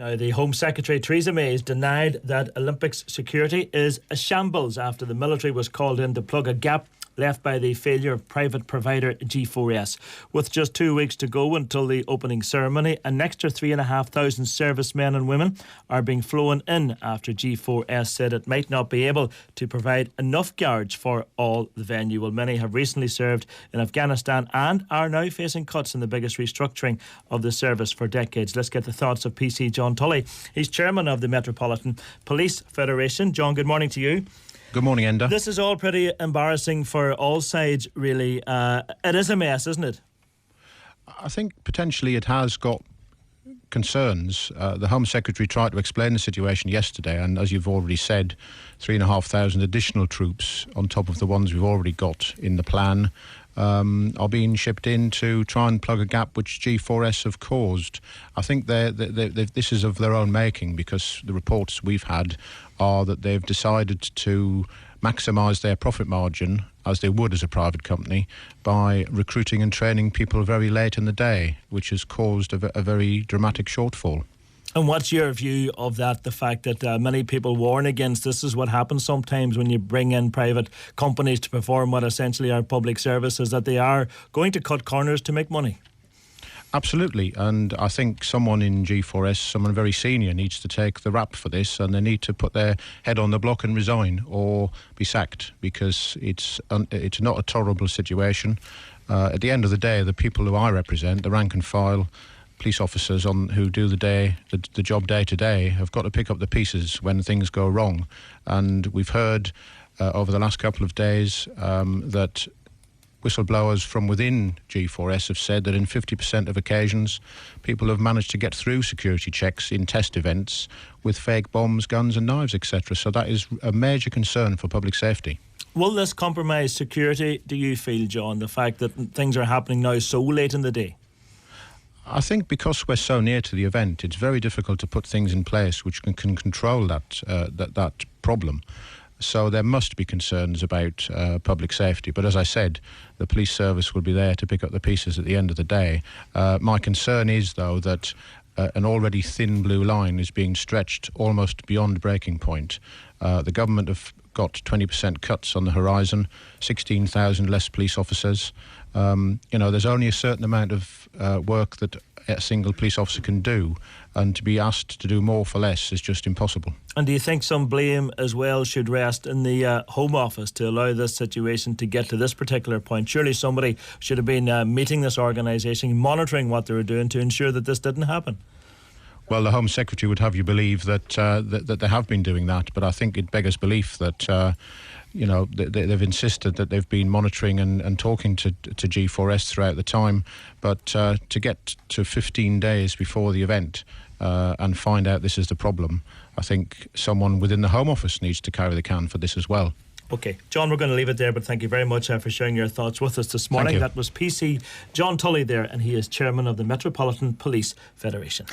Now, the Home Secretary Theresa May has denied that Olympics security is a shambles after the military was called in to plug a gap left by the failure of private provider G4S. With just 2 weeks to go until the opening ceremony, an extra 3,500 servicemen and women are being flown in after G4S said it might not be able to provide enough guards for all the venue. Well, many have recently served in Afghanistan and are now facing cuts in the biggest restructuring of the service for decades. Let's get the thoughts of PC John Tully. He's chairman of the Metropolitan Police Federation. John, good morning to you. Good morning, Enda. This is all pretty embarrassing for all sides, really. It is a mess, isn't it? I think potentially it has got concerns. The Home Secretary tried to explain the situation yesterday, and as you've already said, 3,500 additional troops on top of the ones we've already got in the plan are being shipped in to try and plug a gap which G4S have caused. I think this is of their own making, because the reports we've had are that they've decided to maximise their profit margin, as they would as a private company, by recruiting and training people very late in the day, which has caused a very dramatic shortfall. And what's your view of that, the fact that many people warn against this is what happens sometimes when you bring in private companies to perform what essentially are public services, that they are going to cut corners to make money? Absolutely, and I think someone in G4S, someone very senior, needs to take the rap for this, and they need to put their head on the block and resign or be sacked, because it's not a tolerable situation. At the end of the day, the people who I represent, the rank and file police officers who do the job day to day, have got to pick up the pieces when things go wrong. And we've heard over the last couple of days that whistleblowers from within G4S have said that in 50% of occasions, people have managed to get through security checks in test events with fake bombs, guns and knives, etc. So that is a major concern for public safety. Will this compromise security, do you feel, John, the fact that things are happening now so late in the day? I think because we're so near to the event, it's very difficult to put things in place which can control that problem. So there must be concerns about public safety. But as I said, the police service will be there to pick up the pieces at the end of the day. My concern is, though, that an already thin blue line is being stretched almost beyond breaking point. The government have got 20% cuts on the horizon, 16,000 less police officers. There's only a certain amount of work that a single police officer can do, and to be asked to do more for less is just impossible. And do you think some blame as well should rest in the Home Office to allow this situation to get to this particular point? Surely somebody should have been meeting this organisation, monitoring what they were doing to ensure that this didn't happen. Well, the Home Secretary would have you believe that they have been doing that, but I think it beggars belief that they've insisted that they've been monitoring and talking to G4S throughout the time, but to get to 15 days before the event and find out this is the problem, I think someone within the Home Office needs to carry the can for this as well. OK, John, we're going to leave it there, but thank you very much for sharing your thoughts with us this morning. That was PC John Tully there, and he is chairman of the Metropolitan Police Federation.